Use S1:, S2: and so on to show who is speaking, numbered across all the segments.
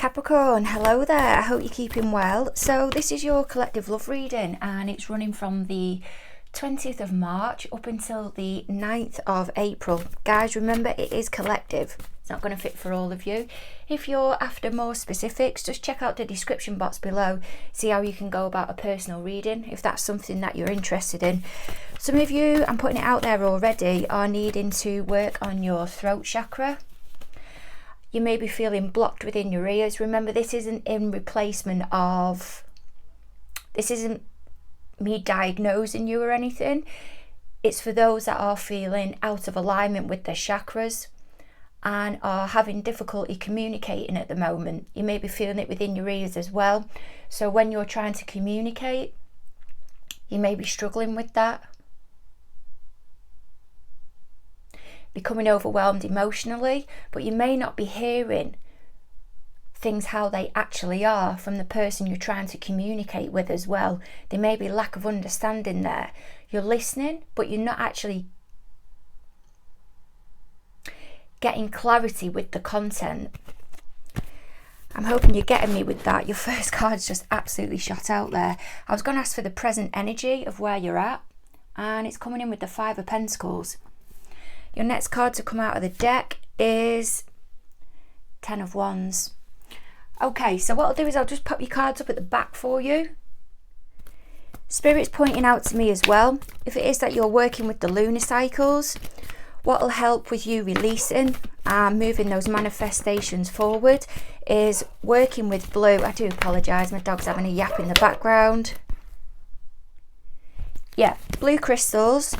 S1: Capricorn, hello there. I hope you're keeping well. So this is your collective love reading and it's running from the 20th of March up until the 9th of April. Guys, remember it is collective. It's not going to fit for all of you. If you're after more specifics, just check out the description box below. See how you can go about a personal reading if that's something that you're interested in. Some of you, I'm putting it out there already, are needing to work on your throat chakra. You may be feeling blocked within your ears. Remember, this isn't in replacement of, this isn't me diagnosing you or anything. It's for those that are feeling out of alignment with their chakras and are having difficulty communicating at the moment. You may be feeling it within your ears as well. So when you're trying to communicate, you may be struggling with that. Becoming overwhelmed emotionally, but you may not be hearing things how they actually are from the person you're trying to communicate with as well. There may be lack of understanding there. You're listening, but you're not actually getting clarity with the content. I'm hoping you're getting me with that. Your first card's just absolutely shot out there. I was going to ask for the present energy of where you're at, and it's coming in with the Five of Pentacles. Your next card to come out of the deck is Ten of Wands. Okay, so what I'll do is I'll just pop your cards up at the back for you. Spirit's pointing out to me as well, if it is that you're working with the lunar cycles, what will help with you releasing and moving those manifestations forward is working with blue. I do apologise, my dog's having a yap in the background. Yeah, blue crystals.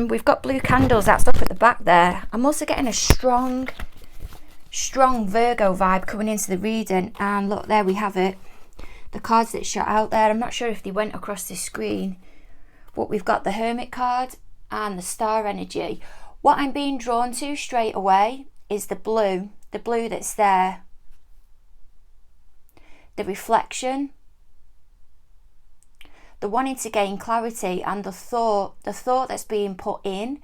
S1: We've got blue candles, that's up at the back there. I'm also getting a strong Virgo vibe coming into the reading. And look, there we have it. The cards that shot out there. I'm not sure if they went across the screen. But we've got the Hermit card and the Star energy. What I'm being drawn to straight away is the blue that's there. The reflection. The wanting to gain clarity and the thought that's being put in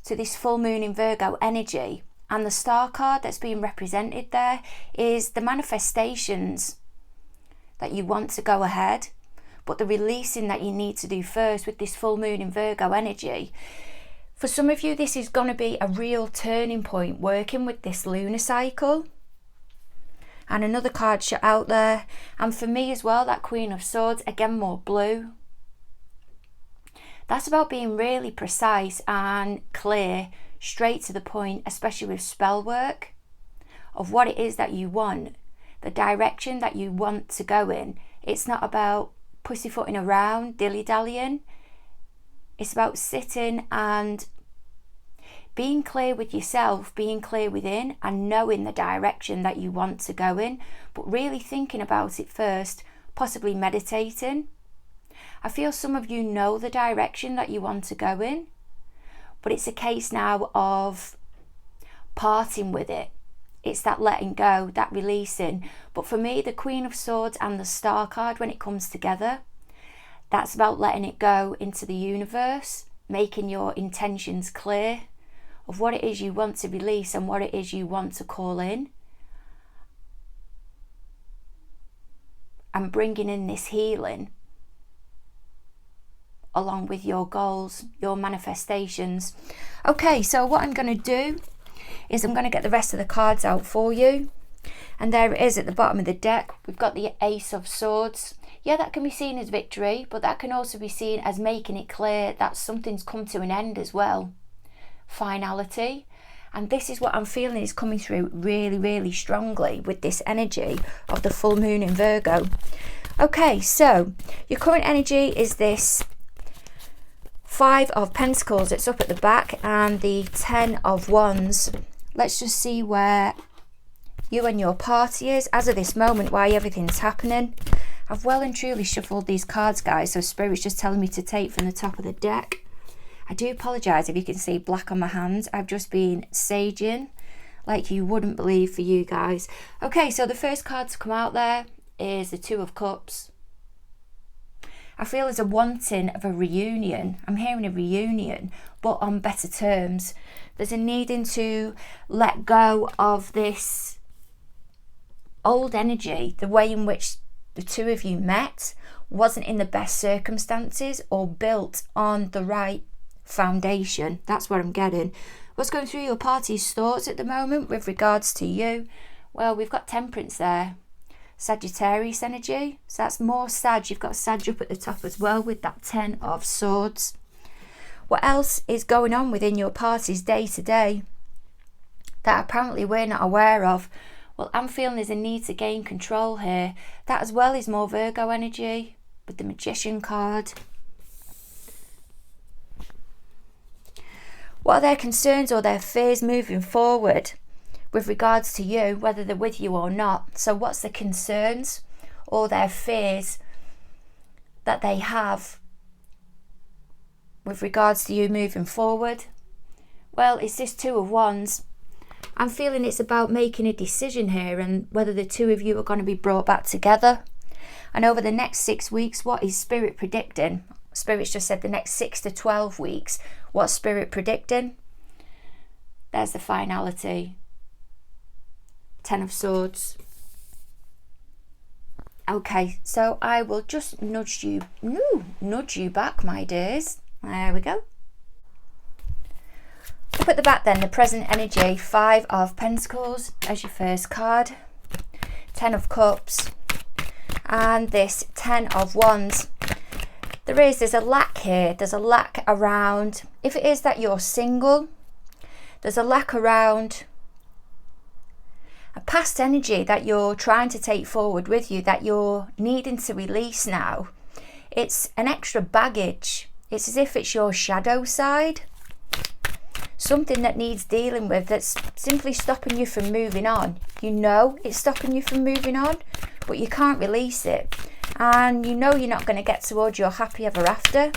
S1: to this full moon in Virgo energy. And the Star card that's being represented there is the manifestations that you want to go ahead, but the releasing that you need to do first with this full moon in Virgo energy. For some of you, this is going to be a real turning point working with this lunar cycle. And another card shot out there. And for me as well, that Queen of Swords, again more blue. That's about being really precise and clear, straight to the point, especially with spell work, of what it is that you want, the direction that you want to go in. It's not about pussyfooting around, dilly-dallying. It's about sitting and being clear with yourself, being clear within and knowing the direction that you want to go in, but really thinking about it first, possibly meditating. I feel some of you know the direction that you want to go in, but it's a case now of parting with it. It's that letting go, that releasing. But for me, the Queen of Swords and the Star card, when it comes together, that's about letting it go into the universe, making your intentions clear of what it is you want to release and what it is you want to call in, and bringing in this healing along with your goals, your manifestations. Okay, so what I'm going to do is I'm going to get the rest of the cards out for you. And there it is at the bottom of the deck. We've got the Ace of Swords. Yeah, that can be seen as victory, but that can also be seen as making it clear that something's come to an end as well. Finality. And this is what I'm feeling is coming through really, really strongly with this energy of the full moon in Virgo. Okay, so your current energy is this Five of Pentacles. It's up at the back, and the Ten of Wands. Let's just see where you and your party is as of this moment, why everything's happening. I've well and truly shuffled these cards, guys, so Spirit's just telling me to take from the top of the deck. I do apologise if you can see black on my hands. I've just been saging like you wouldn't believe for you guys. Okay, so the first card to come out there is the Two of Cups. I feel there's a wanting of a reunion. I'm hearing a reunion, but on better terms. There's a needing to let go of this old energy, the way in which the two of you met, wasn't in the best circumstances or built on the right foundation. That's what I'm getting. What's going through your party's thoughts at the moment with regards to you? Well, we've got Temperance there. Sagittarius energy. So that's more Sag. You've got Sag up at the top as well with that 10 of Swords. What else is going on within your party's day to day that apparently we're not aware of? Well, I'm feeling there's a need to gain control here. That as well is more Virgo energy with the Magician card. What are their concerns or their fears moving forward with regards to you, whether they're with you or not? So what's the concerns or their fears that they have with regards to you moving forward? Well, it's this Two of Wands. I'm feeling it's about making a decision here and whether the two of you are going to be brought back together. And over the next 6 weeks, what is Spirit predicting? Spirit's just said the next 6 to 12 weeks. What's Spirit predicting? There's the finality. 10 of Swords. Okay, so I will just nudge you back, my dears. There we go. Up at the back then, the present energy, 5 of Pentacles as your first card, 10 of Cups, and this 10 of Wands. There's a lack here. There's a lack around, if it is that you're single, there's a lack around a past energy that you're trying to take forward with you, that you're needing to release now. It's an extra baggage. It's as if it's your shadow side. Something that needs dealing with, that's simply stopping you from moving on. You know it's stopping you from moving on, but you can't release it. And you know you're not going to get towards your happy ever after.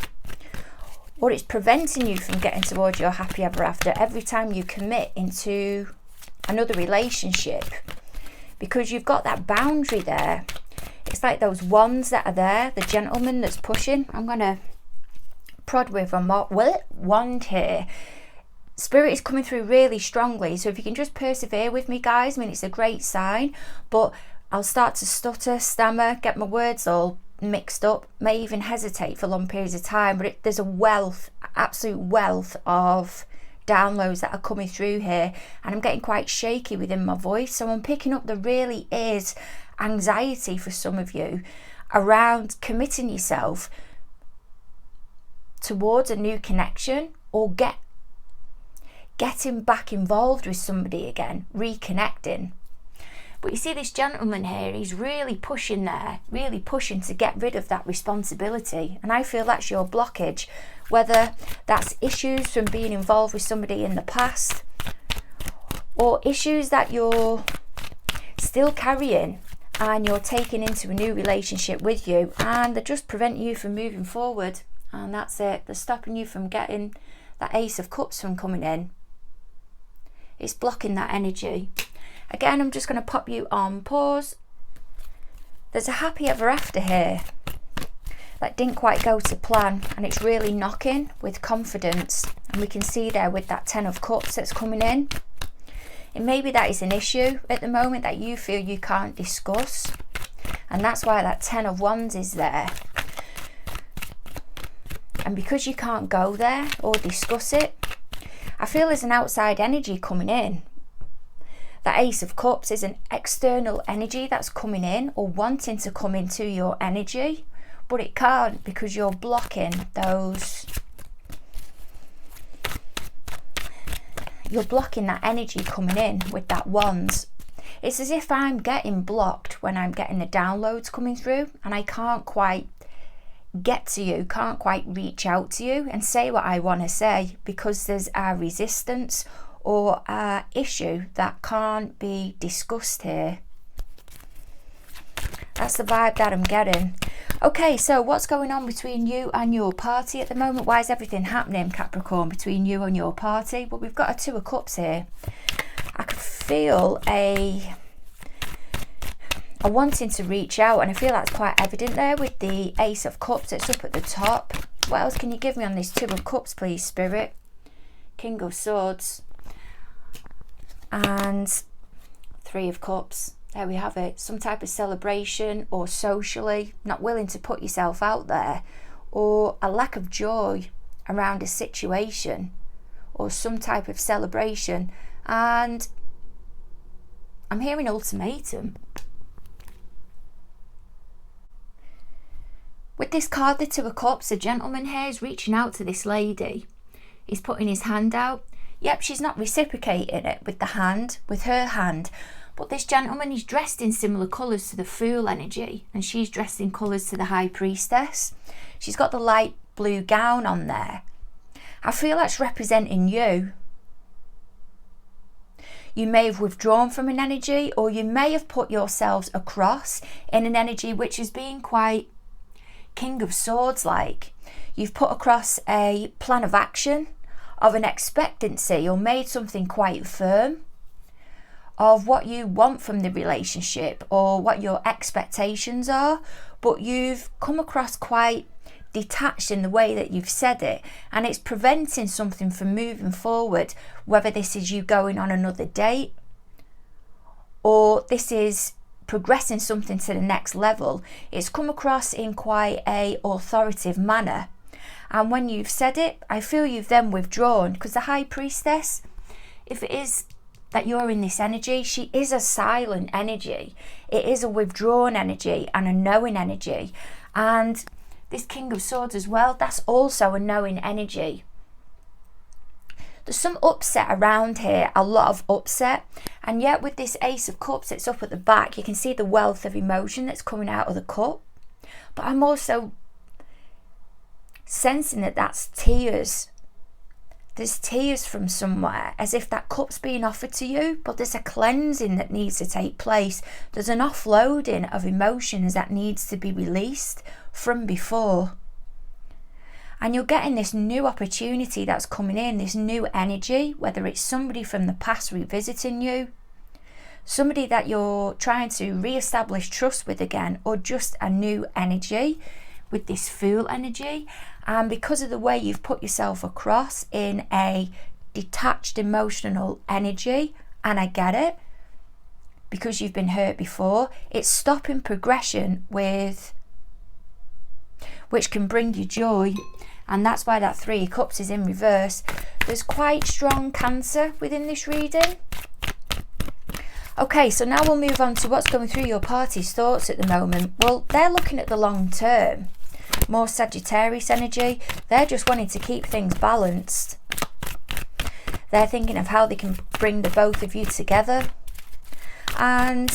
S1: Or it's preventing you from getting towards your happy ever after every time you commit into another relationship. Because you've got that boundary there. It's like those wands that are there, the gentleman that's pushing. I'm going to prod with a wand here. Spirit is coming through really strongly, so if you can just persevere with me, guys, I mean, it's a great sign, but I'll start to stutter, stammer, get my words all mixed up, may even hesitate for long periods of time, but there's a wealth, absolute wealth of downloads that are coming through here, and I'm getting quite shaky within my voice, so I'm picking up there really is anxiety for some of you around committing yourself towards a new connection or getting back involved with somebody again, reconnecting. But you see this gentleman here, he's really pushing there, really pushing to get rid of that responsibility. And I feel that's your blockage, whether that's issues from being involved with somebody in the past or issues that you're still carrying and you're taking into a new relationship with you, and they're just preventing you from moving forward. And that's it. They're stopping you from getting that Ace of Cups from coming in. It's blocking that energy. Again, I'm just going to pop you on pause. There's a happy ever after here that didn't quite go to plan, and it's really knocking with confidence. And we can see there with that 10 of Cups that's coming in. And maybe that is an issue at the moment that you feel you can't discuss. And that's why that 10 of Wands is there. And because you can't go there or discuss it, I feel there's an outside energy coming in. That Ace of Cups is an external energy that's coming in or wanting to come into your energy, but it can't because you're blocking those. You're blocking that energy coming in with that Wands. It's as if I'm getting blocked when I'm getting the downloads coming through, and I can't quite get to you, can't quite reach out to you and say what I want to say because there's a resistance or a issue that can't be discussed here. That's the vibe that I'm getting. Okay, so what's going on between you and your party at the moment? Why is everything happening, Capricorn, between you and your party? Well, we've got a 2 of Cups here. I can feel a wanting to reach out, and I feel that's quite evident there with the Ace of Cups that's up at the top. What else can you give me on this 2 of Cups, please, Spirit? King of Swords and 3 of Cups. There we have it. Some type of celebration, or socially not willing to put yourself out there, or a lack of joy around a situation or some type of celebration. And I'm hearing ultimatum. With this card, the Two of Cups, a gentleman here is reaching out to this lady. He's putting his hand out. Yep, she's not reciprocating it with the hand, with her hand. But this gentleman is dressed in similar colours to the Fool energy, and she's dressed in colours to the High Priestess. She's got the light blue gown on there. I feel that's representing you. You may have withdrawn from an energy, or you may have put yourselves across in an energy which is being quite King of Swords like. You've put across a plan of action, of an expectancy, or made something quite firm of what you want from the relationship or what your expectations are, but you've come across quite detached in the way that you've said it, and it's preventing something from moving forward, whether this is you going on another date or this is progressing something to the next level. It's come across in quite a authoritative manner, and when you've said it, I feel you've then withdrawn, because the High Priestess, if it is that you're in this energy, she is a silent energy. It is a withdrawn energy and a knowing energy. And this King of Swords as well, that's also a knowing energy. There's some upset around here, a lot of upset. And yet with this Ace of Cups that's up at the back, you can see the wealth of emotion that's coming out of the cup. But I'm also sensing that that's tears. There's tears from somewhere, as if that cup's being offered to you, but there's a cleansing that needs to take place. There's an offloading of emotions that needs to be released from before. And you're getting this new opportunity that's coming in, this new energy, whether it's somebody from the past revisiting you, somebody that you're trying to re-establish trust with again, or just a new energy with this Fool energy. And because of the way you've put yourself across in a detached emotional energy, and I get it, because you've been hurt before, it's stopping progression with which can bring you joy. And that's why that Three of Cups is in reverse. There's quite strong Cancer within this reading. Okay, so now we'll move on to what's going through your party's thoughts at the moment. Well, they're looking at the long term. More Sagittarius energy. They're just wanting to keep things balanced. They're thinking of how they can bring the both of you together. And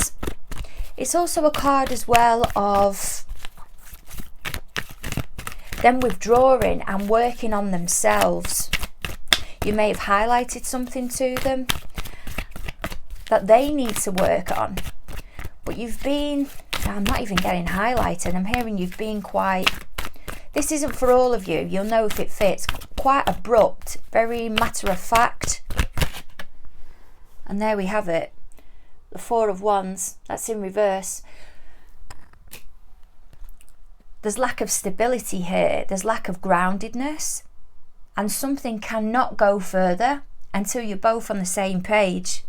S1: it's also a card as well of them withdrawing and working on themselves. You may have highlighted something to them that they need to work on. But you've been, I'm not even getting highlighted, I'm hearing you've been quite, this isn't for all of you, you'll know if it fits, quite abrupt, very matter of fact. And there we have it, the Four of Wands, that's in reverse. There's lack of stability here, there's lack of groundedness, and something cannot go further until you're both on the same page.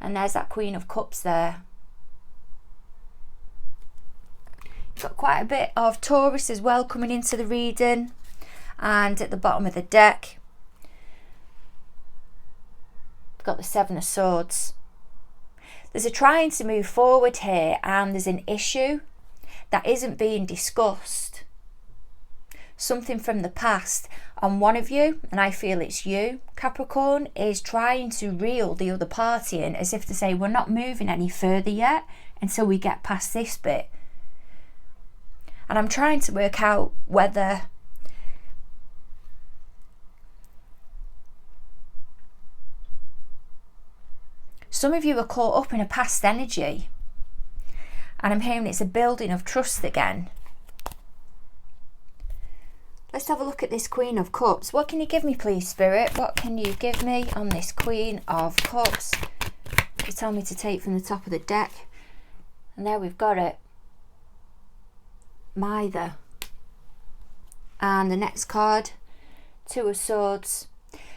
S1: And there's that Queen of Cups there. You've got quite a bit of Taurus as well coming into the reading. And at the bottom of the deck, we've got the Seven of Swords. There's a trying to move forward here, and there's an issue that isn't being discussed. Something from the past, and one of you, and I feel it's you, Capricorn, is trying to reel the other party in, as if to say, we're not moving any further yet until we get past this bit. And I'm trying to work out whether some of you are caught up in a past energy, and I'm hearing it's a building of trust again. Let's have a look at this Queen of Cups. What can you give me, please, Spirit? What can you give me on this Queen of Cups? You tell me to take from the top of the deck. And there we've got it. Mither. And the next card, Two of Swords.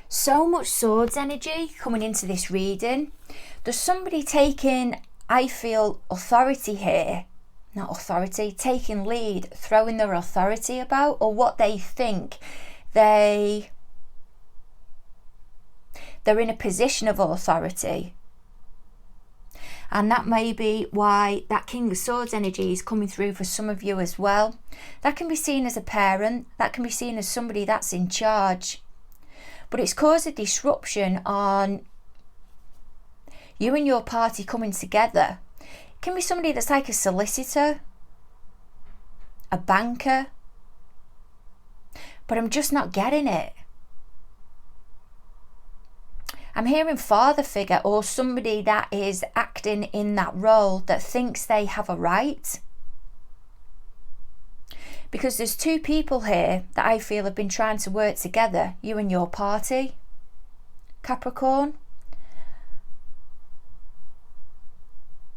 S1: So much Swords energy coming into this reading. There's somebody taking I feel authority here, not authority, taking lead, throwing their authority about, or what they think they're in a position of authority. And that may be why that King of Swords energy is coming through for some of you as well. That can be seen as a parent, that can be seen as somebody that's in charge. But it's caused a disruption on you and your party coming together. It can be somebody that's like a solicitor, a banker, but I'm just not getting it. I'm hearing father figure, or somebody that is acting in that role that thinks they have a right. Because there's two people here that I feel have been trying to work together, you and your party, Capricorn.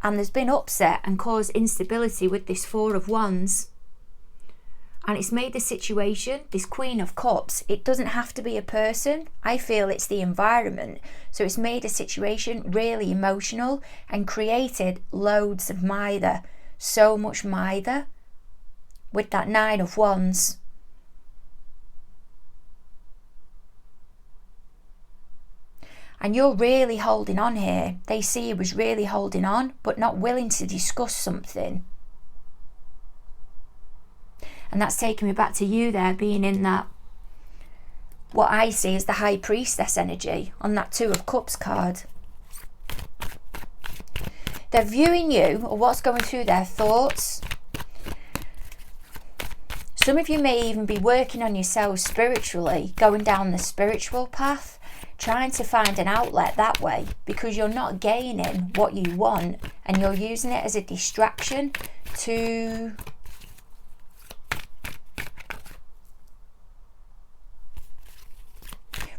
S1: And there's been upset and caused instability with this Four of Wands. And it's made the situation, this Queen of Cups, it doesn't have to be a person. I feel it's the environment. So it's made a situation really emotional and created loads of mither. So much mither with that Nine of Wands. And you're really holding on here. They see you as really holding on, but not willing to discuss something. And that's taking me back to you there, being in that, what I see as the High Priestess energy on that Two of Cups card. They're viewing you, or what's going through their thoughts. Some of you may even be working on yourselves spiritually, going down the spiritual path, trying to find an outlet that way, because you're not gaining what you want and you're using it as a distraction to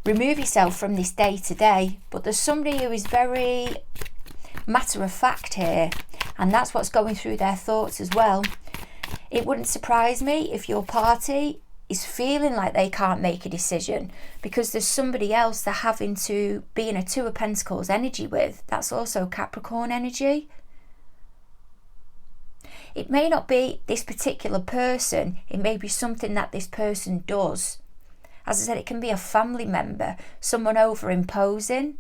S1: remove yourself from this day to day. But there's somebody who is very matter of fact here, and that's what's going through their thoughts as well. It wouldn't surprise me if your party is feeling like they can't make a decision because there's somebody else they're having to be in a Two of Pentacles energy with. That's also Capricorn energy. It may not be this particular person, it may be something that this person does. As I said, it can be a family member, someone over imposing,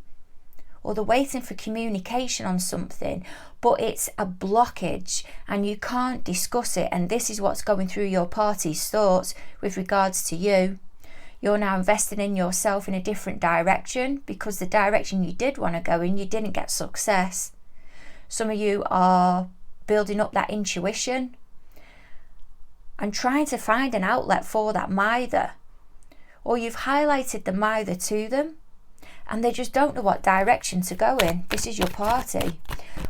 S1: or they're waiting for communication on something, but it's a blockage and you can't discuss it. And this is what's going through your party's thoughts with regards to you. You're now investing in yourself in a different direction because the direction you did want to go in, you didn't get success. Some of you are building up that intuition and trying to find an outlet for that mither. Or you've highlighted the mither to them and they just don't know what direction to go in. This is your party.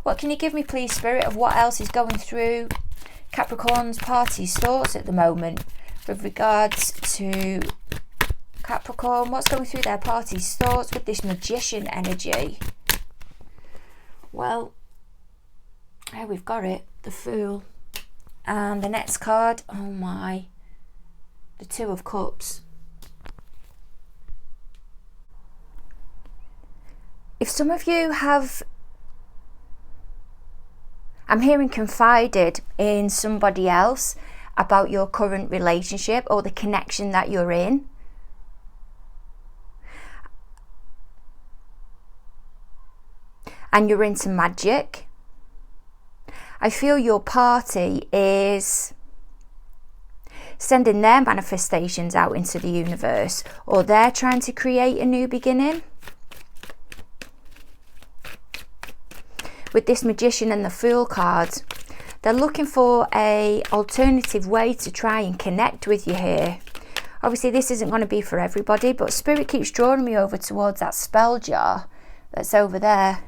S1: What can you give me, please, Spirit, of what else is going through Capricorn's party's thoughts at the moment with regards to Capricorn? What's going through their party's thoughts with this Magician energy? Well, here we've got it, the Fool. And the next card, oh my, the Two of Cups. If some of you have, I'm hearing, confided in somebody else about your current relationship or the connection that you're in, and you're into magic, I feel your party is sending their manifestations out into the universe, or they're trying to create a new beginning. With this Magician and the Fool card, they're looking for an alternative way to try and connect with you here. Obviously this isn't going to be for everybody, but Spirit keeps drawing me over towards that spell jar that's over there.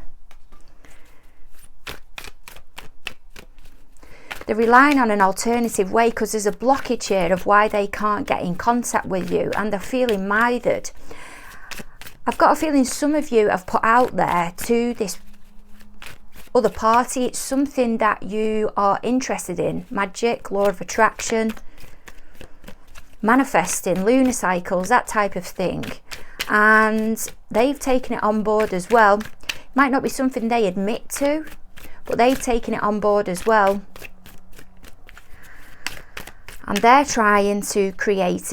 S1: They're relying on an alternative way because there's a blockage here of why they can't get in contact with you, and they're feeling mithered. I've got a feeling some of you have put out there to this other party, it's something that you are interested in. Magic, law of attraction, manifesting, lunar cycles, that type of thing. And they've taken it on board as well. It might not be something they admit to, but they've taken it on board as well. And they're trying to create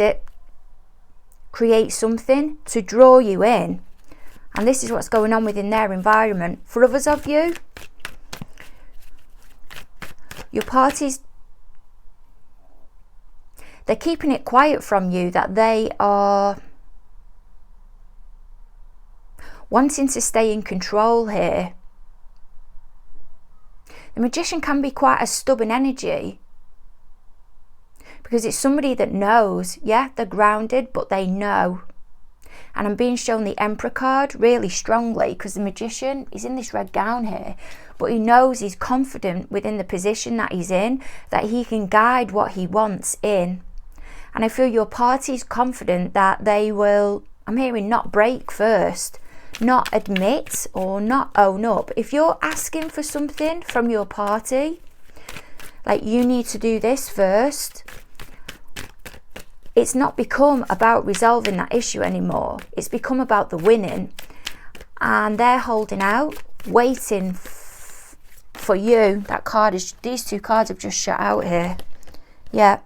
S1: something to draw you in. And this is what's going on within their environment. For others of you, your parties, they're keeping it quiet from you that they are wanting to stay in control here. The Magician can be quite a stubborn energy, because it's somebody that knows, yeah, they're grounded, but they know. And I'm being shown the Emperor card really strongly, because the Magician is in this red gown here, but he knows, he's confident within the position that he's in, that he can guide what he wants in. And I feel your party's confident that they will, I'm hearing, not break first, not admit or not own up. If you're asking for something from your party, like you need to do this first, it's not become about resolving that issue anymore. It's become about the winning. And they're holding out, waiting for you. That card is, these two cards have just shut out here. Yeah.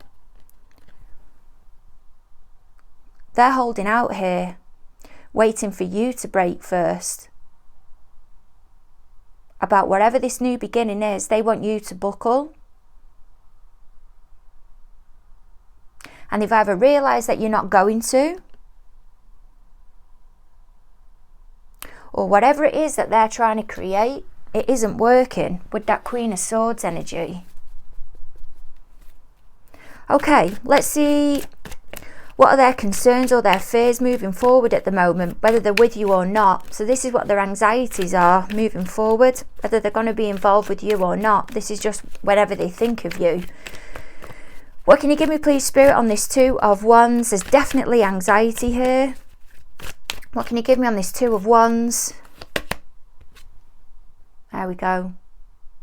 S1: They're holding out here, waiting for you to break first. About whatever this new beginning is, they want you to buckle. And they've either realised that you're not going to, or whatever it is that they're trying to create, it isn't working with that Queen of Swords energy. Okay, let's see what are their concerns or their fears moving forward at the moment, whether they're with you or not. So this is what their anxieties are moving forward, whether they're going to be involved with you or not. This is just whenever they think of you. What can you give me, please, Spirit, on this Two of Wands? There's definitely anxiety here. What can you give me on this Two of Wands? There we go.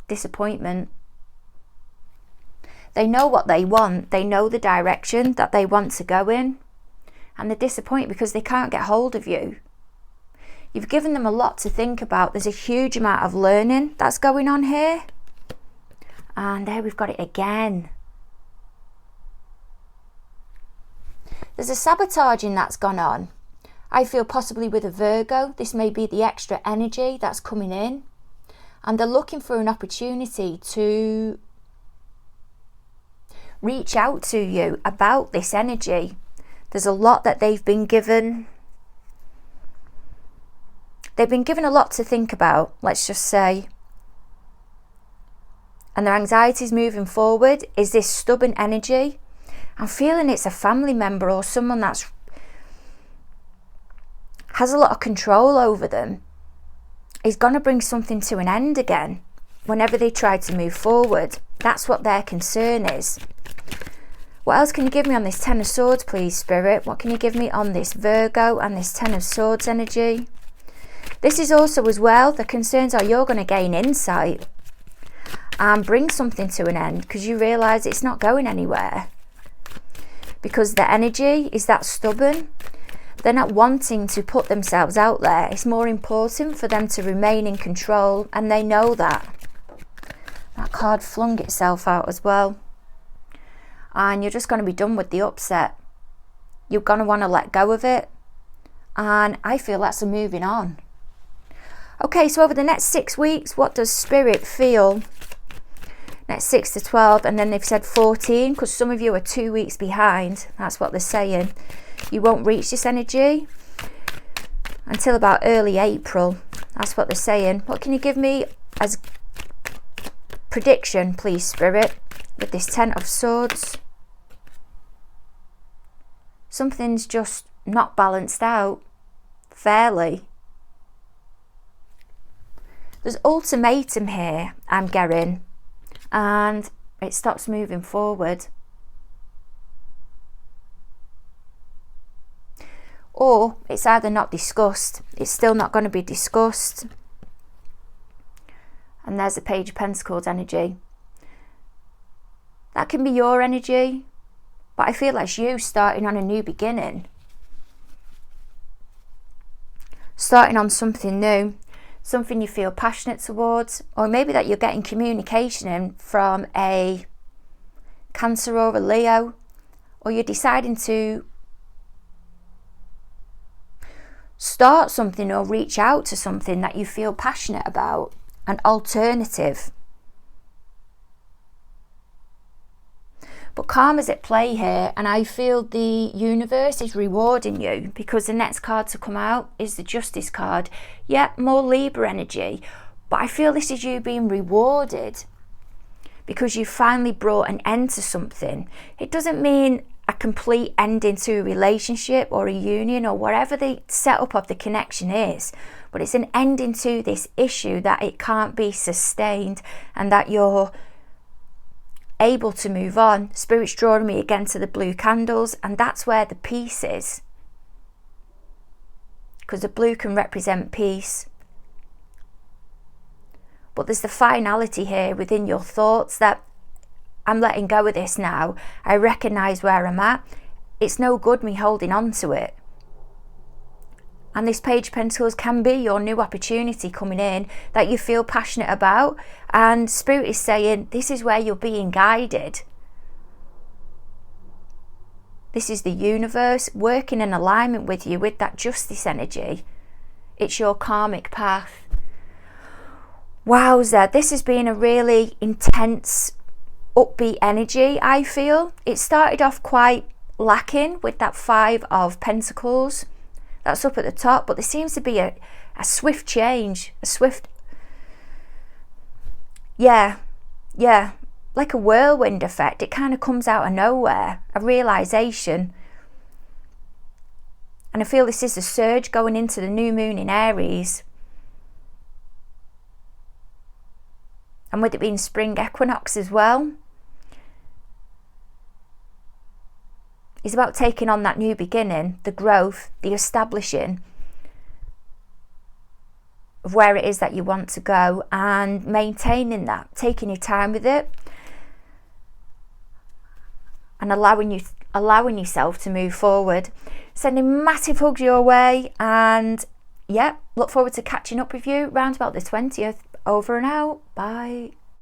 S1: Disappointment. They know what they want. They know the direction that they want to go in. And they're disappointed because they can't get hold of you. You've given them a lot to think about. There's a huge amount of learning that's going on here. And there we've got it again. There's a sabotaging that's gone on. I feel possibly with a Virgo. This may be the extra energy that's coming in. And they're looking for an opportunity to reach out to you about this energy. There's a lot that they've been given. They've been given a lot to think about, let's just say. And their anxieties moving forward is this stubborn energy. I'm feeling it's a family member or someone that's has a lot of control over them. Is going to bring something to an end again whenever they try to move forward. That's what their concern is. What else can you give me on this Ten of Swords, please, Spirit? What can you give me on this Virgo and this Ten of Swords energy? This is also as well, the concerns are you're going to gain insight and bring something to an end because you realise it's not going anywhere. Because the energy is that stubborn. They're not wanting to put themselves out there. It's more important for them to remain in control, and they know that. That card flung itself out as well. And you're just going to be done with the upset. You're going to want to let go of it. And I feel that's a moving on. Okay, so over the next 6 weeks, what does Spirit feel? Next 6 to 12, and then they've said 14, because some of you are 2 weeks behind. That's what they're saying. You won't reach this energy until about early April. That's what they're saying. What can you give me as prediction, please, Spirit, with this Ten of Swords? Something's just not balanced out fairly. There's ultimatum here, I'm getting, and it stops moving forward. Or it's either not discussed, it's still not going to be discussed. And there's the Page of Pentacles energy. That can be your energy, but I feel like it's you starting on a new beginning. Starting on something new. something you feel passionate towards, or maybe that you're getting communication in from a Cancer or a Leo, or you're deciding to start something or reach out to something that you feel passionate about, an alternative. But karma's at play here, and I feel the universe is rewarding you, because the next card to come out is the Justice card. Yeah, more Libra energy, but I feel this is you being rewarded because you finally brought an end to something. It doesn't mean a complete ending to a relationship or a union or whatever the setup of the connection is, but it's an ending to this issue, that it can't be sustained and that you're able to move on. Spirit's drawing me again to the blue candles, and that's where the peace is, because the blue can represent peace. But there's the finality here within your thoughts, that I'm letting go of this now. I recognise where I'm at. It's no good me holding on to it. And this Page of Pentacles can be your new opportunity coming in that you feel passionate about. And Spirit is saying this is where you're being guided. This is the universe working in alignment with you with that Justice energy. It's your karmic path. Wowza, this has been a really intense, upbeat energy, I feel. It started off quite lacking with that Five of Pentacles. That's up at the top, but there seems to be a swift change, a swift, yeah, like a whirlwind effect. It kind of comes out of nowhere, a realisation. And I feel this is a surge going into the new moon in Aries. And with it being spring equinox as well, it's about taking on that new beginning, the growth, the establishing of where it is that you want to go, and maintaining that, taking your time with it, and allowing yourself to move forward. Sending massive hugs your way, and yeah, look forward to catching up with you round about the 20th. Over and out. Bye.